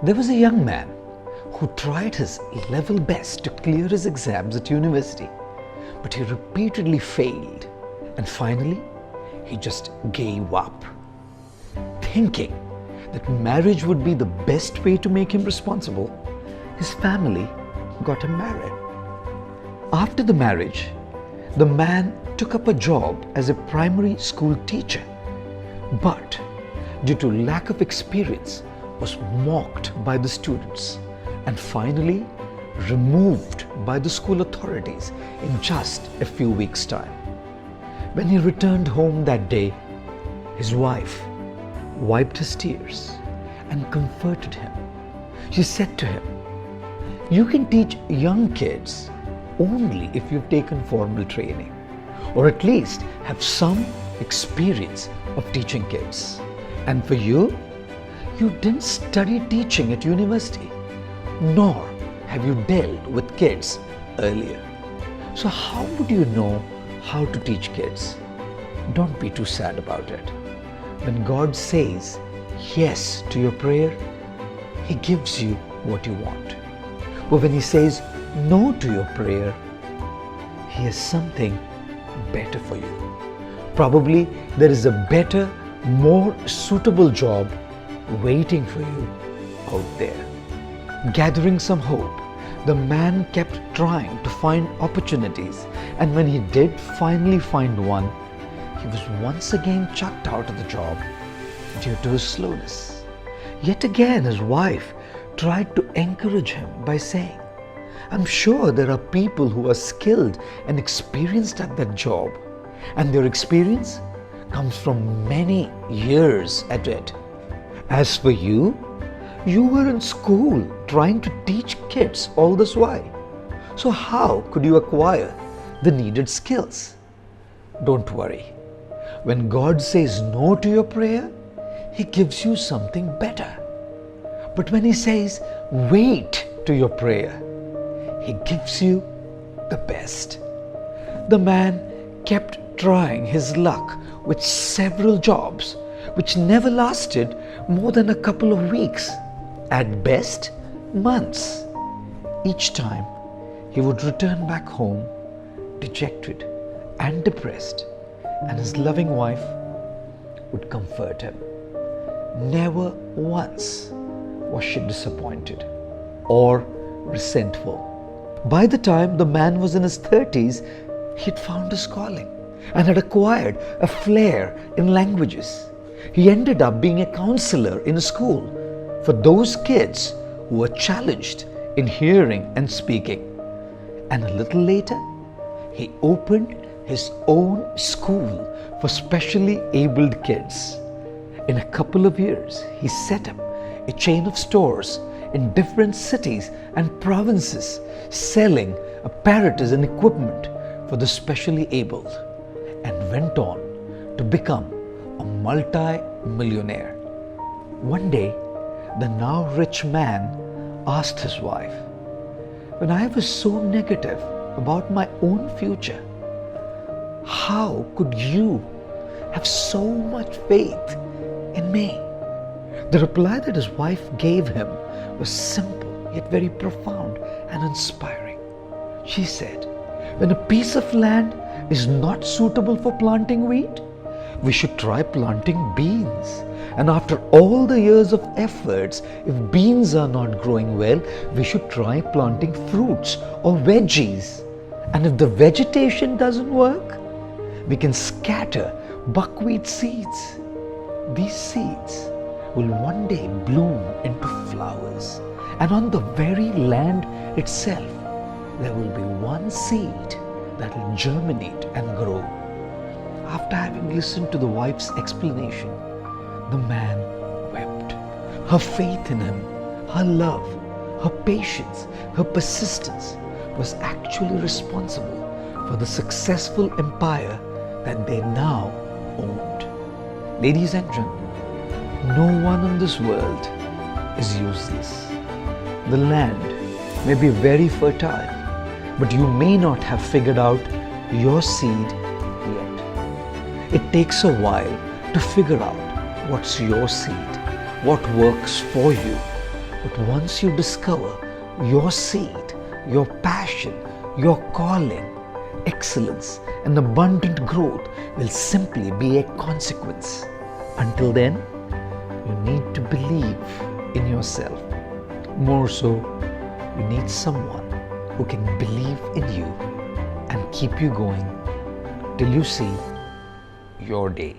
There was a young man who tried his level best to clear his exams at university, but he repeatedly failed, and finally he just gave up. Thinking that marriage would be the best way to make him responsible, his family got him married. After the marriage, the man took up a job as a primary school teacher, but due to lack of experience was mocked by the students and finally removed by the school authorities in just a few weeks' time. When he returned home that day, his wife wiped his tears and comforted him. She said to him, "You can teach young kids only if you've taken formal training, or at least have some experience of teaching kids. And for you, you didn't study teaching at university, nor have you dealt with kids earlier. So how would you know how to teach kids?" Don't be too sad about it. When God says yes to your prayer, He gives you what you want. But when He says no to your prayer, He has something better for you. Probably there is a better, more suitable job waiting for you out there. Gathering some hope, the man kept trying to find opportunities, and when he did finally find one, he was once again chucked out of the job due to his slowness. Yet again his wife tried to encourage him by saying, "I'm sure there are people who are skilled and experienced at that job, and their experience comes from many years at it. As for you, you were in school trying to teach kids all this while. So how could you acquire the needed skills?" Don't worry. When God says no to your prayer, He gives you something better. But when He says wait to your prayer, He gives you the best. The man kept trying his luck with several jobs, which never lasted more than a couple of weeks, at best months. Each time he would return back home dejected and depressed, and his loving wife would comfort him. Never once was she disappointed or resentful. By the time the man was in his 30s, he had found his calling and had acquired a flair in languages. He ended up being a counselor in a school for those kids who were challenged in hearing and speaking. And a little later, he opened his own school for specially abled kids. In a couple of years, he set up a chain of stores in different cities and provinces selling apparatus and equipment for the specially abled, and went on to become a multi-millionaire. One day, the now rich man asked his wife, "When I was so negative about my own future, how could you have so much faith in me?" The reply that his wife gave him was simple yet very profound and inspiring. She said, "When a piece of land is not suitable for planting wheat, we should try planting beans. And after all the years of efforts, if beans are not growing well, we should try planting fruits or veggies. And if the vegetation doesn't work, we can scatter buckwheat seeds. These seeds will one day bloom into flowers, and on the very land itself, there will be one seed that will germinate and grow." After having listened to the wife's explanation, the man wept. Her faith in him, her love, her patience, her persistence was actually responsible for the successful empire that they now owned. Ladies and gentlemen, no one in this world is useless. The land may be very fertile, but you may not have figured out your seed yet. It takes a while to figure out what's your seed, what works for you, But once you discover your seed, your passion, your calling, excellence and abundant growth will simply be a consequence. Until then, you need to believe in yourself. More so, you need someone who can believe in you and keep you going till you see your day.